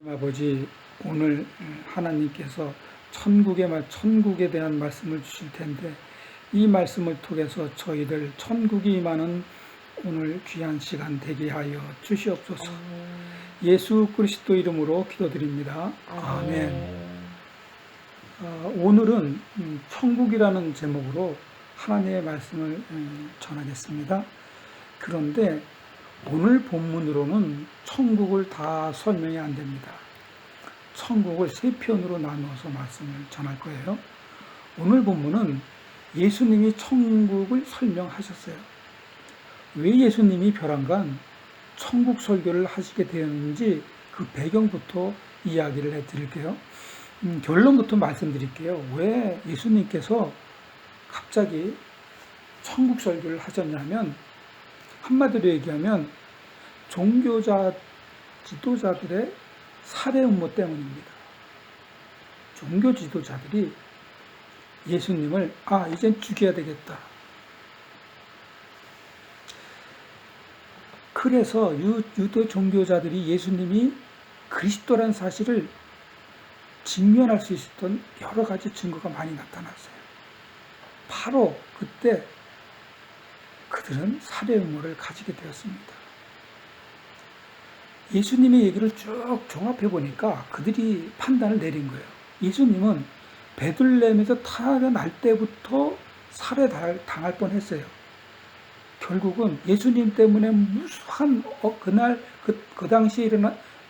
아버지, 오늘 하나님께서 천국에 대한 말씀을 주실 텐데, 이 말씀을 통해서 저희들 천국이 임하는 오늘 귀한 시간 되게 하여 주시옵소서. 예수 그리스도 이름으로 기도드립니다. 아멘. 오늘은 천국이라는 제목으로 하나님의 말씀을 전하겠습니다. 그런데 오늘 본문으로는 천국을 다 설명이 안 됩니다. 천국을 세 편으로 나누어서 말씀을 전할 거예요. 오늘 본문은 예수님이 천국을 설명하셨어요. 왜 예수님이 벼랑간 천국 설교를 하시게 되었는지 그 배경부터 이야기를 해드릴게요. 결론부터 말씀드릴게요. 왜 예수님께서 갑자기 천국 설교를 하셨냐면, 한마디로 얘기하면 지도자들의 살해 음모 때문입니다. 종교 지도자들이 예수님을 이젠 죽여야 되겠다. 그래서 유대 종교자들이 예수님이 그리스도라는 사실을 직면할 수 있었던 여러 가지 증거가 많이 나타났어요. 바로 그때 그들은 살해 음모를 가지게 되었습니다. 예수님의 얘기를 쭉 종합해 보니까 그들이 판단을 내린 거예요. 예수님은 베들레헴에서 태어날 때부터 살해당할 뻔했어요. 결국은 예수님 때문에 무수한 그날 그 당시에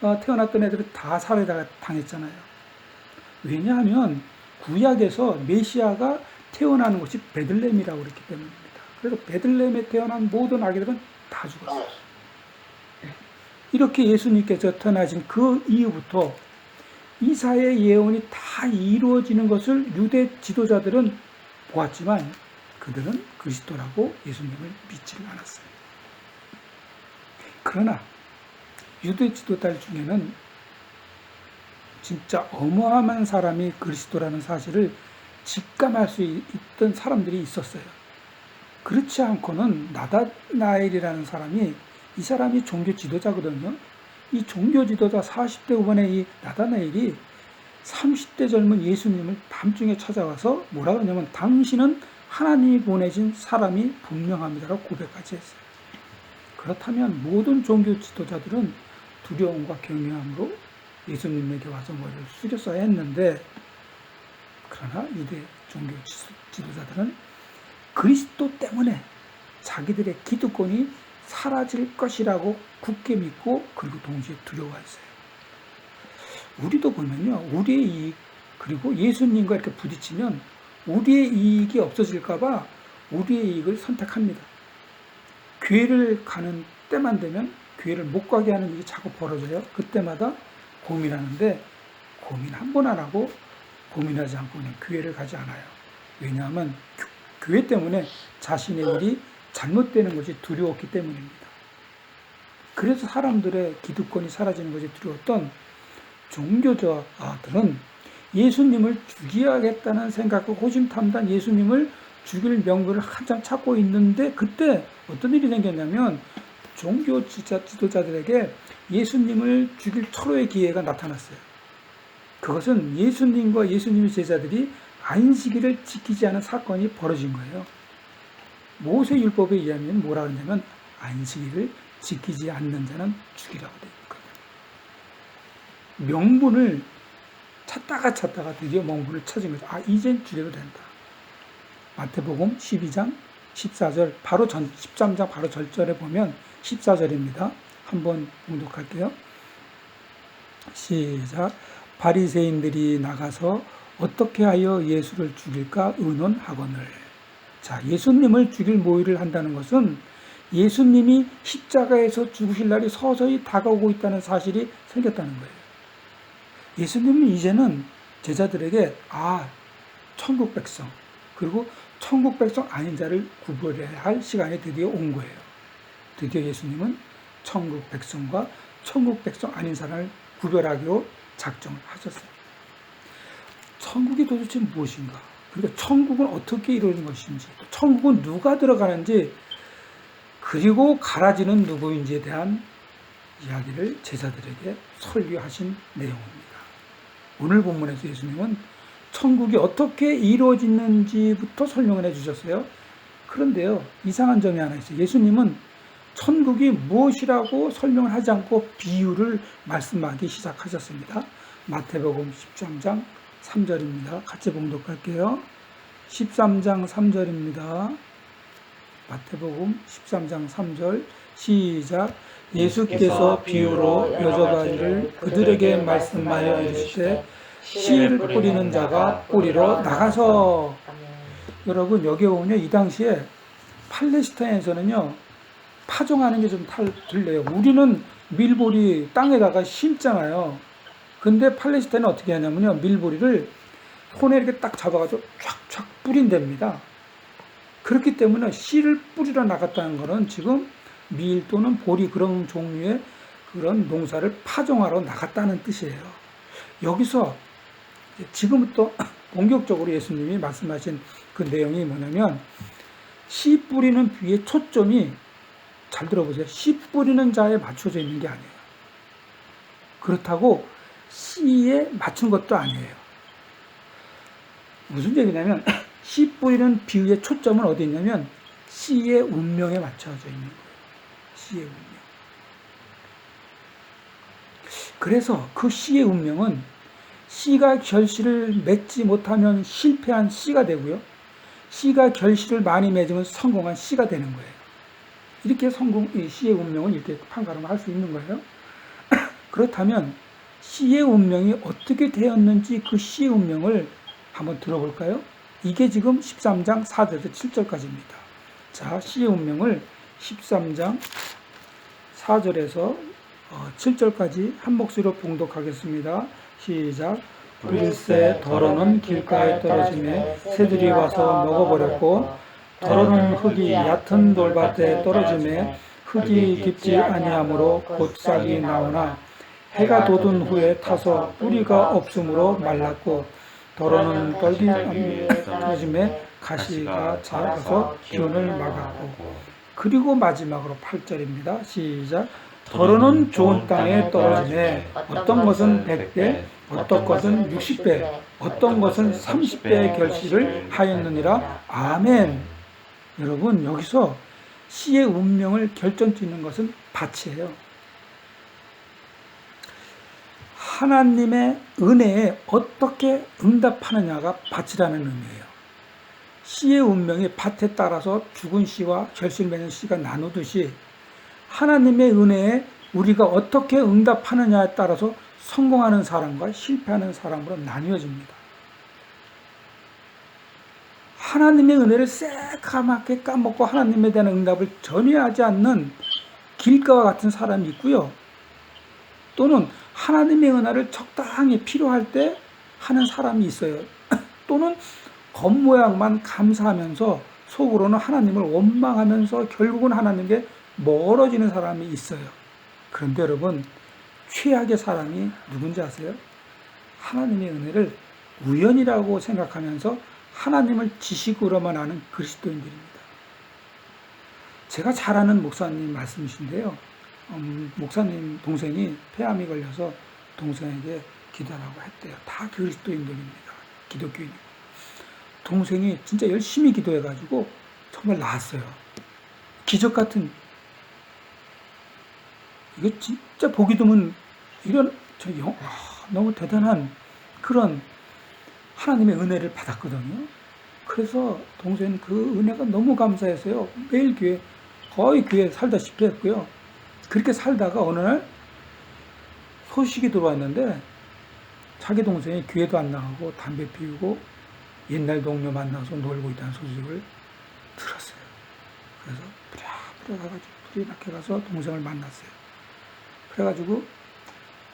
태어났던 애들이 다 살해당했잖아요. 왜냐하면 구약에서 메시아가 태어나는 곳이 베들레헴이라고 그랬기 때문입니다. 그래서 베들레헴에 태어난 모든 아기들은 다 죽었어요. 이렇게 예수님께서 태어나신 그 이후부터 이사야의 예언이 다 이루어지는 것을 유대 지도자들은 보았지만 그들은 그리스도라고 예수님을 믿지를 않았어요. 그러나 유대 지도자들 중에는 진짜 어마어마한 사람이 그리스도라는 사실을 직감할 수 있던 사람들이 있었어요. 그렇지 않고는 나다나엘이라는 사람이, 이 사람이 종교 지도자거든요. 이 종교 지도자 40대 후반의 이 나다나엘이 30대 젊은 예수님을 밤중에 찾아와서 뭐라 그러냐면, 당신은 하나님이 보내신 사람이 분명합니다라고 고백까지 했어요. 그렇다면 모든 종교 지도자들은 두려움과 경외함으로 예수님에게 와서 머리를 숙였어야 했는데, 그러나 유대 종교 지도자들은 그리스도 때문에 자기들의 기득권이 사라질 것이라고 굳게 믿고, 그리고 동시에 두려워했어요. 우리도 보면요, 우리의 이익, 그리고 예수님과 이렇게 부딪히면 우리의 이익이 없어질까봐 우리의 이익을 선택합니다. 교회를 가는 때만 되면 교회를 못 가게 하는 일이 자꾸 벌어져요. 그때마다 고민하는데, 고민 한 번 안 하고 고민하지 않고 그냥 교회를 가지 않아요. 왜냐하면 교회 때문에 자신의 일이 잘못되는 것이 두려웠기 때문입니다. 그래서 사람들의 기득권이 사라지는 것이 두려웠던 종교자들은 예수님을 죽여야겠다는 생각과 호심탐단 예수님을 죽일 명분을 한참 찾고 있는데, 그때 어떤 일이 생겼냐면 종교 지도자들에게 예수님을 죽일 철호의 기회가 나타났어요. 그것은 예수님과 예수님의 제자들이 안식일을 지키지 않은 사건이 벌어진 거예요. 모세 율법에 의하면 뭐라 그러냐면, 안식일을 지키지 않는 자는 죽이라고 되어 있거든요. 명분을 찾다가 드디어 명분을 찾은 거죠. 이젠 죽여도 된다. 마태복음 12장 14절, 바로 13장 바로 절절에 보면 14절입니다. 한번 봉독할게요. 시작. 바리새인들이 나가서 어떻게 하여 예수를 죽일까 의논하거늘. 자, 예수님을 죽일 모의를 한다는 것은 예수님이 십자가에서 죽으실 날이 서서히 다가오고 있다는 사실이 생겼다는 거예요. 예수님은 이제는 제자들에게 천국 백성, 그리고 천국 백성 아닌 자를 구별해야 할 시간이 드디어 온 거예요. 드디어 예수님은 천국 백성과 천국 백성 아닌 사람을 구별하기로 작정을 하셨어요. 천국이 도대체 무엇인가? 그리고 천국은 어떻게 이루어진 것인지, 또 천국은 누가 들어가는지, 그리고 가라지는 누구인지에 대한 이야기를 제자들에게 설교하신 내용입니다. 오늘 본문에서 예수님은 천국이 어떻게 이루어지는지부터 설명을 해주셨어요. 그런데요, 이상한 점이 하나 있어요. 예수님은 천국이 무엇이라고 설명을 하지 않고 비유를 말씀하기 시작하셨습니다. 마태복음 13장 3절입니다. 같이 봉독할게요. 13장 3절입니다. 마태복음 13장 3절 시작. 예수께서 비유로 여자가 이를 그들에게 말씀하여 이르시되 씨를 뿌리는 자가 뿌리러 나가서. 여러분, 여기 보면요, 이 당시에 팔레스타인에서는요 파종하는 게 좀 틀려요. 우리는 밀보리 땅에다가 심잖아요. 근데 팔레스타인은 어떻게 하냐면요, 밀보리를 손에 이렇게 딱 잡아가지고 촥촥 뿌린답니다. 그렇기 때문에 씨를 뿌리러 나갔다는 것은 지금 밀 또는 보리 그런 종류의 그런 농사를 파종하러 나갔다는 뜻이에요. 여기서 지금부터 본격적으로 예수님이 말씀하신 그 내용이 뭐냐면, 씨 뿌리는 비유의 초점이, 잘 들어보세요, 씨 뿌리는 자에 맞춰져 있는 게 아니에요. 그렇다고 씨에 맞춘 것도 아니에요. 무슨 얘기냐면 씨 뿌리는 비유의 초점은 어디 있냐면 씨의 운명에 맞춰져 있는 거예요. 씨의 운명. 그래서 그 씨의 운명은 씨가 결실을 맺지 못하면 실패한 씨가 되고요, 씨가 결실을 많이 맺으면 성공한 씨가 되는 거예요. 이렇게 씨의 운명은 이렇게 판가름을 할 수 있는 거예요. 그렇다면 씨의 운명이 어떻게 되었는지 그 씨의 운명을 한번 들어볼까요? 이게 지금 13장 4절에서 7절까지입니다. 자, 씨의 운명을 13장 4절에서 7절까지 한 목소리로 봉독하겠습니다. 시작. 글쎄 더러는 길가에 떨어지매 새들이 와서 먹어버렸고, 더러는 흙이 얕은 돌밭에 떨어지매 흙이 깊지 아니하므로 곧 싹이 나오나 해가 돋은 후에 타서 뿌리가 없으므로 말랐고, 더러는 떨기나무에 떨어지매 가시가 작아서 기운을 막았고. 그리고 마지막으로 8절입니다. 시작. 더러는 좋은 땅에 떨어지매 어떤 것은 100배, 어떤 것은 60배, 어떤 것은 30배의 결실을 하였느니라. 아멘. 여러분, 여기서 씨의 운명을 결정짓는 것은 밭이에요. 하나님의 은혜에 어떻게 응답하느냐가 밭이라는 의미예요. 씨의 운명이 밭에 따라서 죽은 씨와 결실 맺는 씨가 나누듯이, 하나님의 은혜에 우리가 어떻게 응답하느냐에 따라서 성공하는 사람과 실패하는 사람으로 나뉘어집니다. 하나님의 은혜를 새까맣게 까먹고 하나님에 대한 응답을 전혀 하지 않는 길가와 같은 사람이 있고요, 또는 하나님의 은혜를 적당히 필요할 때 하는 사람이 있어요. 또는 겉모양만 감사하면서 속으로는 하나님을 원망하면서 결국은 하나님께 멀어지는 사람이 있어요. 그런데 여러분, 최악의 사람이 누군지 아세요? 하나님의 은혜를 우연이라고 생각하면서 하나님을 지식으로만 아는 그리스도인들입니다. 제가 잘 아는 목사님 말씀이신데요, 목사님 동생이 폐암이 걸려서 동생에게 기도하라고 했대요. 다 그리스도인들입니다. 기독교인이고. 동생이 진짜 열심히 기도해가지고 정말 나았어요. 기적 같은, 이게 진짜 보기 드문 이런 너무 대단한 그런 하나님의 은혜를 받았거든요. 그래서 동생은 그 은혜가 너무 감사해서요, 매일 거의 교회 살다시피 했고요. 그렇게 살다가 어느 날 소식이 들어왔는데, 자기 동생이 교회도 안 나가고 담배 피우고 옛날 동료 만나서 놀고 있다는 소식을 들었어요. 그래서 부랴부랴 가서 동생을 만났어요. 그래가지고,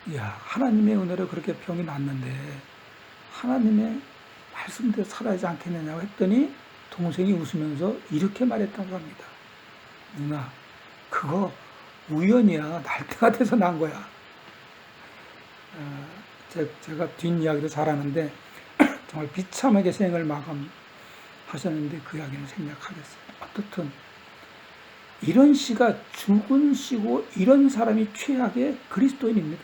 이야, 하나님의 은혜로 그렇게 병이 났는데 하나님의 말씀대로 살아야지 않겠느냐고 했더니 동생이 웃으면서 이렇게 말했다고 합니다. 누나, 그거 우연이야. 날 때가 돼서 난 거야. 제가 뒷이야기도 잘하는데 정말 비참하게 생을 마감하셨는데 그 이야기는 생략하겠어요. 어떻든 이런 씨가 죽은 씨고 이런 사람이 최악의 그리스도인입니다.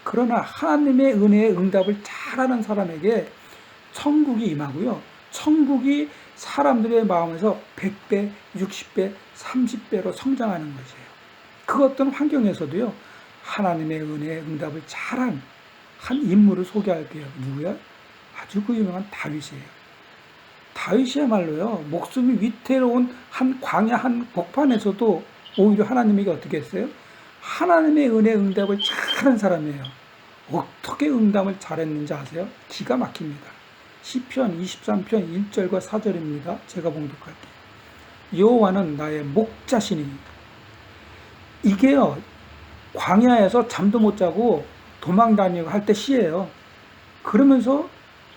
그러나 하나님의 은혜의 응답을 잘하는 사람에게 천국이 임하고요. 천국이 사람들의 마음에서 100배, 60배, 30배로 성장하는 것이에요. 그 어떤 환경에서도요. 하나님의 은혜의 응답을 잘한 한 인물을 소개할게요. 누구야? 아주 그 유명한 다윗이에요. 다윗이야말로요. 목숨이 위태로운 한 광야 한 복판에서도 오히려 하나님에게 어떻게 했어요? 하나님의 은혜 응답을 잘한 사람이에요. 어떻게 응답을 잘했는지 아세요? 기가 막힙니다. 시편 23편 1절과 4절입니다. 제가 봉독할게요. 여호와는 나의 목자시니. 이게요. 광야에서 잠도 못 자고 도망 다니고 할 때 시예요. 그러면서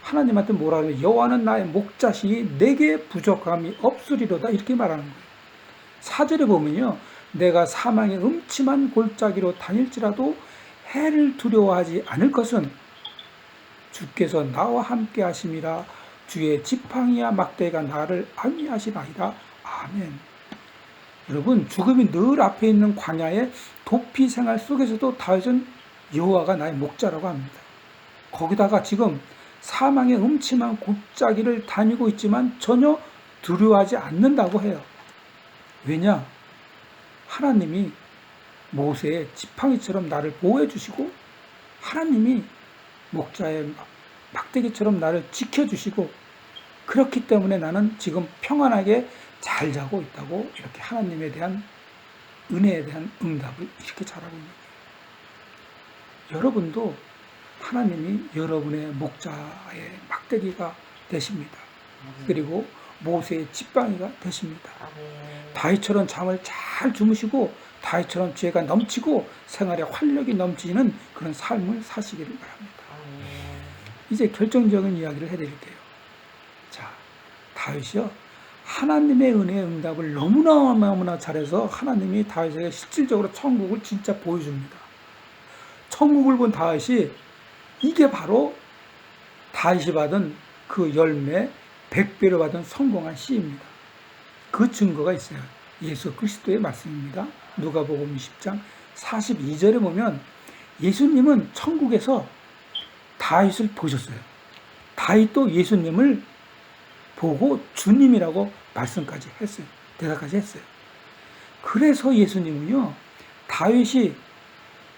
하나님한테 뭐라 그래요? 여호와는 나의 목자시니 내게 부족함이 없으리로다. 이렇게 말하는 거예요. 4절에 보면요. 내가 사망의 음침한 골짜기로 다닐지라도 해를 두려워하지 않을 것은 주께서 나와 함께 하심이라. 주의 지팡이와 막대가 나를 안위하시나이다. 아멘. 여러분, 죽음이 늘 앞에 있는 광야의 도피 생활 속에서도 다윗은 여호와가 나의 목자라고 합니다. 거기다가 지금 사망의 음침한 골짜기를 다니고 있지만 전혀 두려워하지 않는다고 해요. 왜냐? 하나님이 모세의 지팡이처럼 나를 보호해 주시고 하나님이 목자의 막대기처럼 나를 지켜주시고 그렇기 때문에 나는 지금 평안하게 잘 자고 있다고 이렇게 하나님에 대한 은혜에 대한 응답을 이렇게 잘하고 있는 거예요. 여러분도 하나님이 여러분의 목자의 막대기가 되십니다. 그리고 모세의 지팡이가 되십니다. 다윗처럼 잠을 잘 주무시고 다윗처럼 죄가 넘치고 생활에 활력이 넘치는 그런 삶을 사시기를 바랍니다. 이제 결정적인 이야기를 해드릴게요. 자, 다윗이요. 하나님의 은혜의 응답을 너무나 잘해서 하나님이 다윗에게 실질적으로 천국을 진짜 보여줍니다. 천국을 본 다윗이 이게 바로 다윗이 받은 그 열매 100배를 받은 성공한 시입니다. 그 증거가 있어요. 예수 그리스도의 말씀입니다. 누가복음 20장 42절에 보면 예수님은 천국에서 다윗을 보셨어요. 다윗도 예수님을 보고 주님이라고 말씀까지 했어요. 대답까지 했어요. 그래서 예수님은요, 다윗이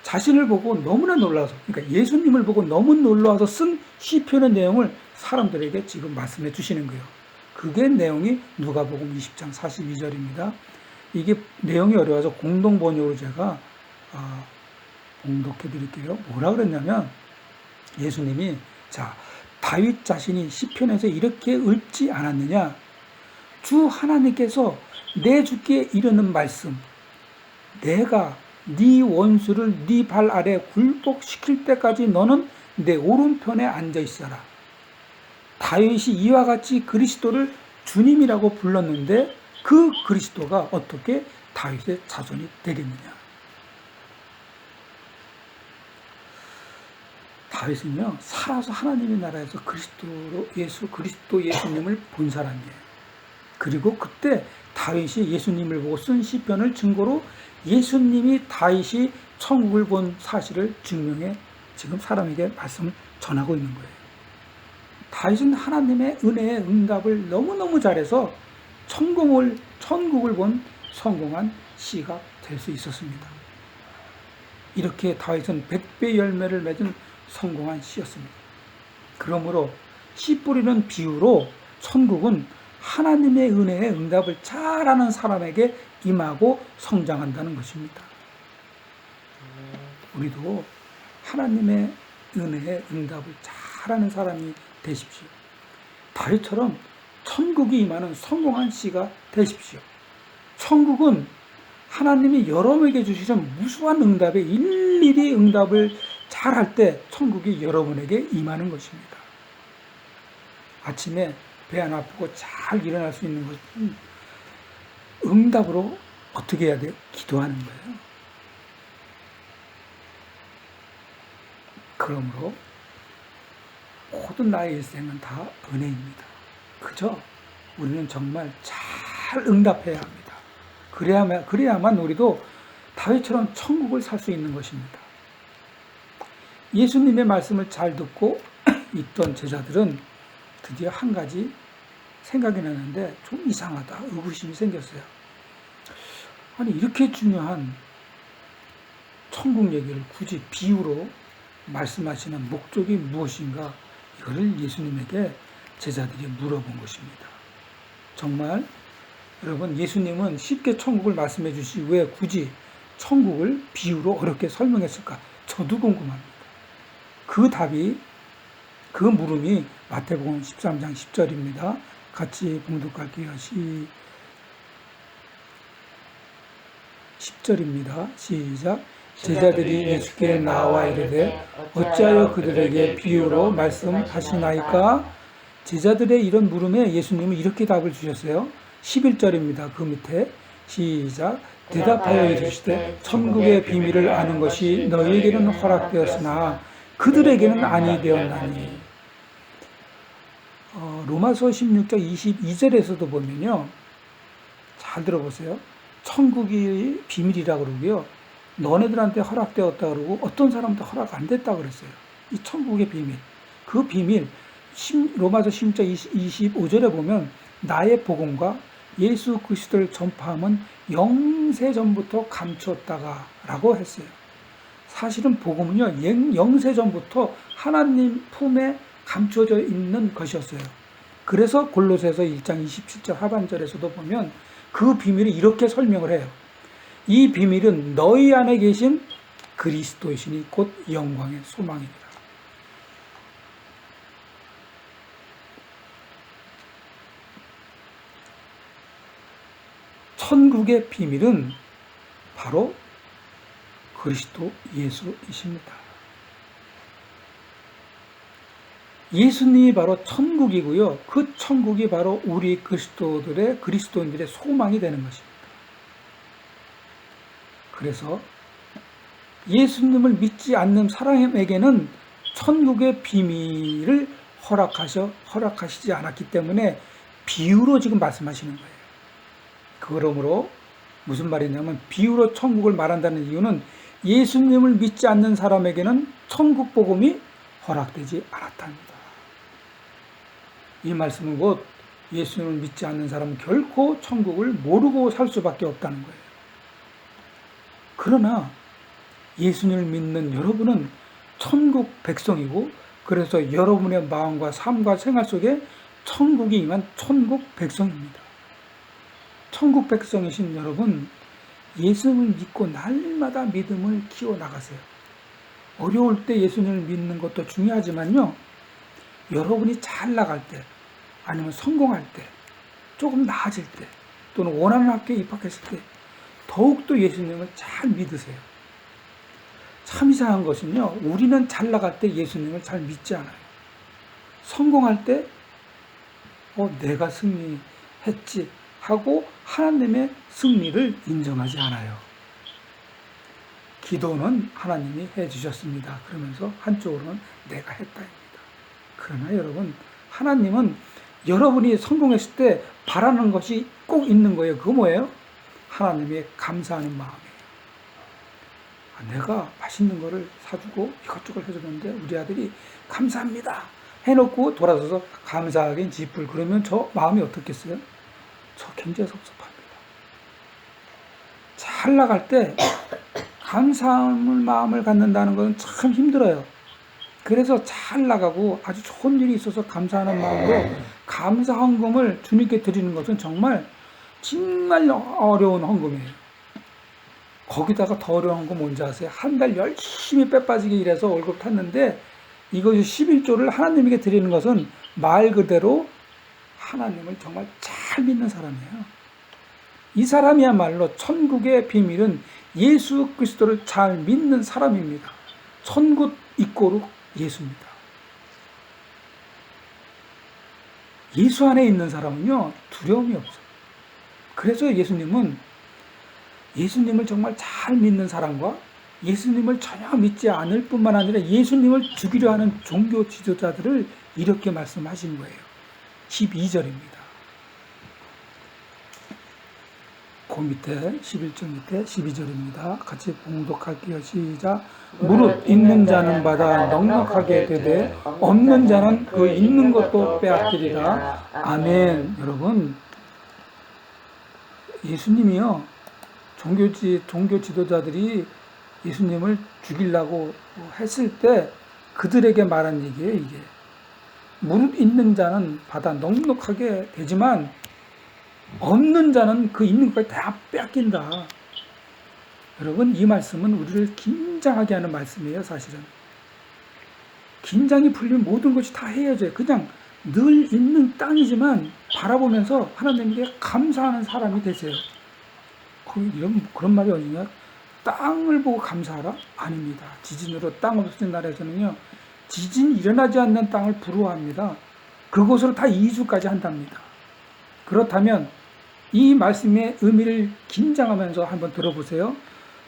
자신을 보고 너무나 놀라서, 그러니까 예수님을 보고 너무 놀라서 쓴 시편의 내용을 사람들에게 지금 말씀해 주시는 거예요. 그게 내용이 누가복음 20장 42절입니다. 이게 내용이 어려워서 공동 번역으로 제가 봉독해 드릴게요. 뭐라 그랬냐면 예수님이 자 다윗 자신이 시편에서 이렇게 읊지 않았느냐? 주 하나님께서 내 주께 이르는 말씀, 내가 네 원수를 네 발 아래 굴복시킬 때까지 너는 내 오른편에 앉아 있어라. 다윗이 이와 같이 그리스도를 주님이라고 불렀는데 그 그리스도가 어떻게 다윗의 자손이 되겠느냐? 다윗은요, 살아서 하나님의 나라에서 그리스도 예수님을 본 사람이에요. 그리고 그때 다윗이 예수님을 보고 쓴 시편을 증거로 예수님이 다윗이 천국을 본 사실을 증명해 지금 사람에게 말씀을 전하고 있는 거예요. 다윗은 하나님의 은혜의 응답을 너무너무 잘해서 천국을 본 성공한 씨가 될 수 있었습니다. 이렇게 다윗은 100배 열매를 맺은 성공한 씨였습니다. 그러므로 씨 뿌리는 비유로 천국은 하나님의 은혜의 응답을 잘하는 사람에게 임하고 성장한다는 것입니다. 우리도 하나님의 은혜의 응답을 잘하는 사람이 되십시오. 다윗처럼 천국이 임하는 성공한 씨가 되십시오. 천국은 하나님이 여러분에게 주시는 무수한 응답에 일일이 응답을 잘할 때 천국이 여러분에게 임하는 것입니다. 아침에 배 안 아프고 잘 일어날 수 있는 것은 응답으로 어떻게 해야 돼요? 기도하는 거예요. 그러므로 모든 나의 일생은 다 은혜입니다. 그저 우리는 정말 잘 응답해야 합니다. 그래야만 우리도 다윗처럼 천국을 살 수 있는 것입니다. 예수님의 말씀을 잘 듣고 있던 제자들은 드디어 한 가지 생각이 나는데 좀 이상하다, 의구심이 생겼어요. 아니, 이렇게 중요한 천국 얘기를 굳이 비유로 말씀하시는 목적이 무엇인가? 이거를 예수님에게 제자들이 물어본 것입니다. 정말 여러분, 예수님은 쉽게 천국을 말씀해 주시 왜 굳이 천국을 비유로 어렵게 설명했을까? 저도 궁금합니다. 그 답이, 그 물음이 마태복음 13장 10절입니다. 같이 봉독할게요. 10절입니다. 시작. 제자들이 예수께 나와 이르되 어찌하여 그들에게 비유로 말씀하시나이까? 제자들의 이런 물음에 예수님은 이렇게 답을 주셨어요. 11절입니다. 그 밑에 시작. 대답하여 이르시되 천국의 비밀을 아는 것이 너희에게는 허락되었으나 그들에게는 아니 되었나니. 로마서 16장 22절에서도 보면요, 잘 들어보세요. 천국이 비밀이라 그러고요, 너네들한테 허락되었다 그러고 어떤 사람한테 허락 안 됐다 그랬어요. 이 천국의 비밀, 그 비밀 로마서 16장 25절에 보면 나의 복음과 예수 그리스도를 전파함은 영세 전부터 감추었다가 라고 했어요. 사실은 복음은요, 영세 전부터 하나님 품에 감추어져 있는 것이었어요. 그래서 골로새서 1장 27절 하반절에서도 보면 그 비밀이 이렇게 설명을 해요. 이 비밀은 너희 안에 계신 그리스도이시니 곧 영광의 소망이니라. 천국의 비밀은 바로 그리스도 예수이십니다. 예수님이 바로 천국이고요. 그 천국이 바로 우리 그리스도인들의 소망이 되는 것입니다. 그래서 예수님을 믿지 않는 사람에게는 천국의 비밀을 허락하시지 않았기 때문에 비유로 지금 말씀하시는 거예요. 그러므로 무슨 말이냐면 비유로 천국을 말한다는 이유는 예수님을 믿지 않는 사람에게는 천국 복음이 허락되지 않았답니다. 이 말씀은 곧 예수님을 믿지 않는 사람은 결코 천국을 모르고 살 수밖에 없다는 거예요. 그러나 예수님을 믿는 여러분은 천국 백성이고, 그래서 여러분의 마음과 삶과 생활 속에 천국이 임한 천국 백성입니다. 천국 백성이신 여러분, 예수님을 믿고 날마다 믿음을 키워나가세요. 어려울 때 예수님을 믿는 것도 중요하지만요, 여러분이 잘 나갈 때, 아니면 성공할 때, 조금 나아질 때, 또는 원하는 학교에 입학했을 때 더욱더 예수님을 잘 믿으세요. 참 이상한 것은요, 우리는 잘 나갈 때 예수님을 잘 믿지 않아요. 성공할 때 내가 승리했지 하고 하나님의 승리를 인정하지 않아요. 기도는 하나님이 해주셨습니다. 그러면서 한쪽으로는 내가 했다입니다. 그러나 여러분, 하나님은 여러분이 성공했을 때 바라는 것이 꼭 있는 거예요. 그거 뭐예요? 하나님의 감사하는 마음이에요. 내가 맛있는 거를 사주고 이것저것 해줬는데 우리 아들이 감사합니다 해놓고 돌아서서 감사하긴 지풀, 그러면 저 마음이 어떻겠어요? 저 굉장히 섭섭합니다. 잘 나갈 때 감사함을 마음을 갖는다는 것은 참 힘들어요. 그래서 잘 나가고 아주 좋은 일이 있어서 감사하는 마음으로 감사 헌금을 주님께 드리는 것은 정말 어려운 헌금이에요. 거기다가 더 어려운 헌금 뭔지 아세요? 한 달 열심히 빼빠지게 일해서 월급 탔는데 이것이 11조를 하나님에게 드리는 것은 말 그대로 하나님을 정말 잘 믿는 사람이에요. 이 사람이야말로 천국의 비밀은 예수 그리스도를 잘 믿는 사람입니다. 천국 이꼬르 예수입니다. 예수 안에 있는 사람은요, 두려움이 없어요. 그래서 예수님은 예수님을 정말 잘 믿는 사람과 예수님을 전혀 믿지 않을 뿐만 아니라 예수님을 죽이려 하는 종교 지도자들을 이렇게 말씀하신 거예요. 12절입니다. 그 밑에 11절 밑에 12절입니다. 같이 봉독할게요. 시작. 무릇 있는 자는 받아 넉넉하게 되되 없는 자는 그 있는 것도 빼앗기리라. 아멘. 여러분, 예수님이요, 종교 지도자들이 예수님을 죽이려고 했을 때 그들에게 말한 얘기예요. 이게 무릇 있는 자는 받아 넉넉하게 되지만 없는 자는 그 있는 것까지 다 뺏긴다. 여러분, 이 말씀은 우리를 긴장하게 하는 말씀이에요. 사실은 긴장이 풀리면 모든 것이 다 헤어져요. 그냥 늘 있는 땅이지만 바라보면서 하나님께 감사하는 사람이 되세요. 그런 말이 어디냐? 땅을 보고 감사하라? 아닙니다. 지진으로 땅 없어진 나라에서는요, 지진이 일어나지 않는 땅을 부러워합니다. 그곳으로 다 이주까지 한답니다. 그렇다면 이 말씀의 의미를 긴장하면서 한번 들어보세요.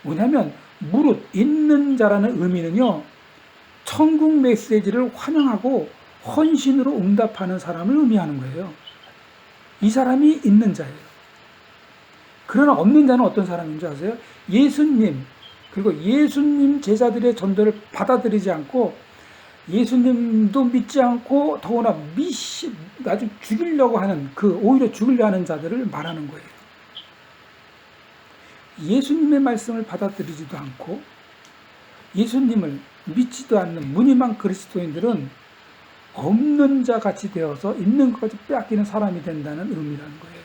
뭐냐면 무릇 있는 자라는 의미는요, 천국 메시지를 환영하고 헌신으로 응답하는 사람을 의미하는 거예요. 이 사람이 있는 자예요. 그러나 없는 자는 어떤 사람인 줄 아세요? 예수님, 그리고 예수님 제자들의 전도를 받아들이지 않고 예수님도 믿지 않고 더구나 아주 죽이려고 하는, 오히려 죽이려 하는 자들을 말하는 거예요. 예수님의 말씀을 받아들이지도 않고 예수님을 믿지도 않는 무늬만 그리스도인들은 없는 자 같이 되어서 있는 것까지 빼앗기는 사람이 된다는 의미라는 거예요.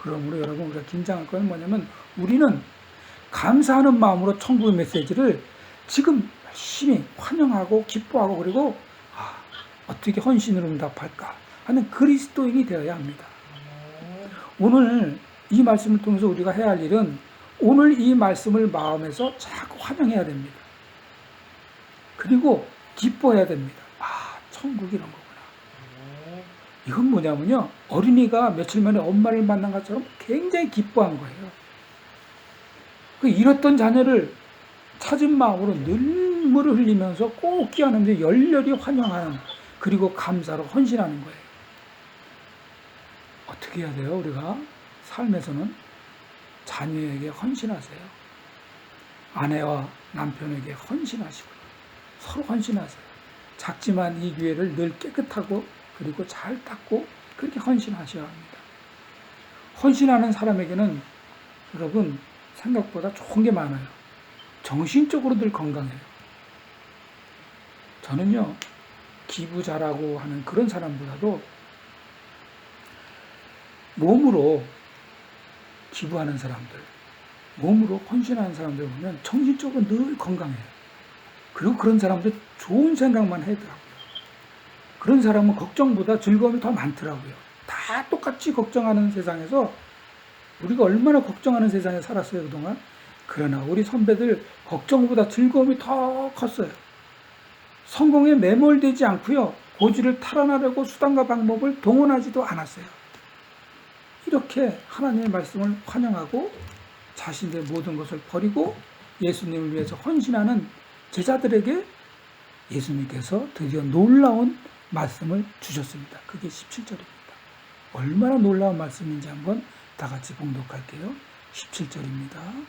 그러므로 여러분, 우리가 긴장할 건 뭐냐면 우리는 감사하는 마음으로 천국의 메시지를 지금 열심히 환영하고 기뻐하고, 그리고 어떻게 헌신으로 응답할까 하는 그리스도인이 되어야 합니다. 오늘 이 말씀을 통해서 우리가 해야 할 일은 오늘 이 말씀을 마음에서 자꾸 환영해야 됩니다. 그리고 기뻐해야 됩니다. 천국이 이런 거구나. 이건 뭐냐면요, 어린이가 며칠 만에 엄마를 만난 것처럼 굉장히 기뻐한 거예요. 잃었던 자녀를 찾은 마음으로 눈물을 흘리면서 꼭 끼어안으면서 열렬히 환영하는, 그리고 감사로 헌신하는 거예요. 어떻게 해야 돼요? 우리가 삶에서는 자녀에게 헌신하세요. 아내와 남편에게 헌신하시고요. 서로 헌신하세요. 작지만 이 교회를 늘 깨끗하고 그리고 잘 닦고 그렇게 헌신하셔야 합니다. 헌신하는 사람에게는 여러분 생각보다 좋은 게 많아요. 정신적으로 늘 건강해요. 저는요, 기부 잘하고 하는 그런 사람보다도 몸으로 기부하는 사람들, 몸으로 헌신하는 사람들 보면 정신적으로 늘 건강해요. 그리고 그런 사람들 좋은 생각만 하더라고요. 그런 사람은 걱정보다 즐거움이 더 많더라고요. 다 똑같이 걱정하는 세상에서 우리가 얼마나 걱정하는 세상에 살았어요, 그동안. 그러나 우리 선배들 걱정보다 즐거움이 더 컸어요. 성공에 매몰되지 않고요, 고지를 탈환하려고 수단과 방법을 동원하지도 않았어요. 이렇게 하나님의 말씀을 환영하고 자신의 모든 것을 버리고 예수님을 위해서 헌신하는 제자들에게 예수님께서 드디어 놀라운 말씀을 주셨습니다. 그게 17절입니다. 얼마나 놀라운 말씀인지 한번 다 같이 봉독할게요. 17절입니다.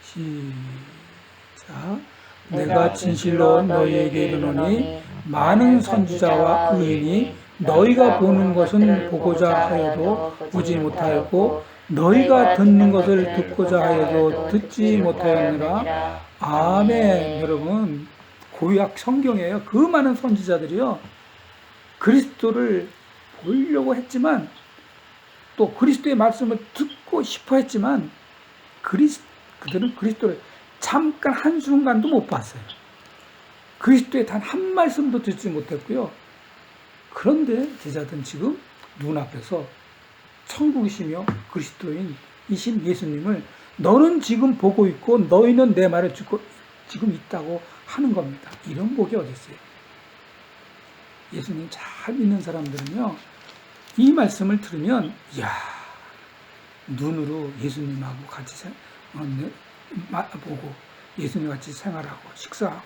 시작. 내가 진실로 너희에게 이르노니 많은 선지자와 의인이 너희가 보는 것은 보고자 하여도 보지 못하였고 너희가 듣는 것을 듣고자 하여도 듣지 못하였느라. 아멘. 여러분, 구약 성경에요, 그 많은 선지자들이요, 그리스도를 보려고 했지만 또 그리스도의 말씀을 듣고 싶어 했지만 그들은 그리스도를 잠깐 한순간도 못 봤어요. 그리스도의 단 한 말씀도 듣지 못했고요. 그런데 제자들은 지금 눈앞에서 천국이시며 그리스도인이신 예수님을 너는 지금 보고 있고 너희는 내 말을 듣고 지금 있다고 하는 겁니다. 이런 복이 어디 있어요? 예수님 잘 믿는 사람들은요, 이 말씀을 들으면 이야, 눈으로 예수님하고 같이 보고 예수님 같이 생활하고 식사하고,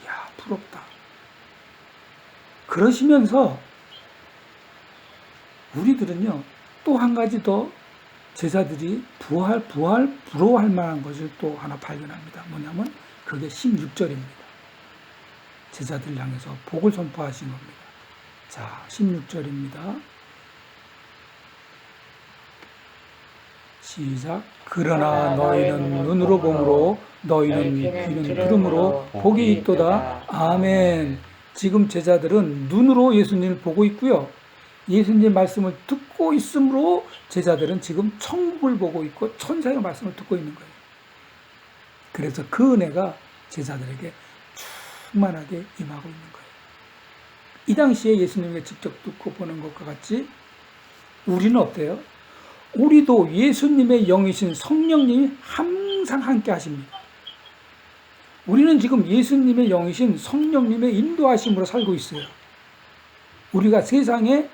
이야, 부럽다. 그러시면서 우리들은요, 또 한 가지 더 제자들이 부러워할 만한 것을 또 하나 발견합니다. 뭐냐면 그게 16절입니다. 제자들 향해서 복을 선포하신 겁니다. 자, 16절입니다. 시작. 그러나 너희는 눈으로 보므로 너희는 귀는 들음으로 복이 있도다. 아멘. 지금 제자들은 눈으로 예수님을 보고 있고요. 예수님의 말씀을 듣고 있으므로 제자들은 지금 천국을 보고 있고 천사의 말씀을 듣고 있는 거예요. 그래서 그 은혜가 제자들에게 충만하게 임하고 있는 거예요. 이 당시에 예수님을 직접 듣고 보는 것과 같이 우리는 어때요? 우리도 예수님의 영이신 성령님이 항상 함께 하십니다. 우리는 지금 예수님의 영이신 성령님의 인도하심으로 살고 있어요. 우리가 세상에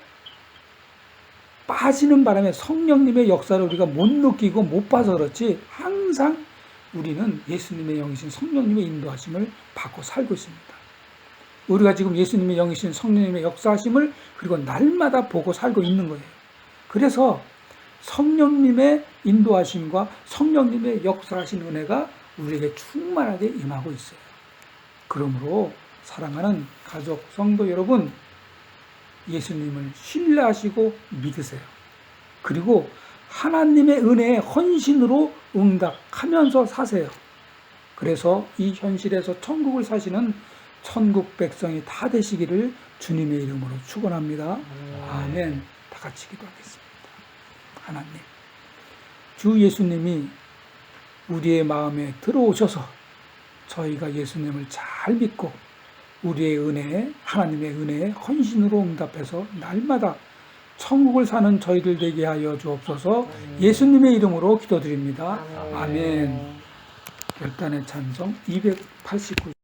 빠지는 바람에 성령님의 역사를 우리가 못 느끼고 못 봐서 그렇지 항상 우리는 예수님의 영이신 성령님의 인도하심을 받고 살고 있습니다. 우리가 지금 예수님의 영이신 성령님의 역사하심을 그리고 날마다 보고 살고 있는 거예요. 그래서 성령님의 인도하심과 성령님의 역사하신 은혜가 우리에게 충만하게 임하고 있어요. 그러므로 사랑하는 가족, 성도 여러분, 예수님을 신뢰하시고 믿으세요. 그리고 하나님의 은혜에 헌신으로 응답하면서 사세요. 그래서 이 현실에서 천국을 사시는 천국 백성이 다 되시기를 주님의 이름으로 축원합니다. 아멘. 다 같이 기도하겠습니다. 하나님, 주 예수님이 우리의 마음에 들어오셔서 저희가 예수님을 잘 믿고 우리의 은혜에, 하나님의 은혜에 헌신으로 응답해서 날마다 천국을 사는 저희들 되게 하여 주옵소서. 예수님의 이름으로 기도드립니다. 아멘. 결단의 찬송 289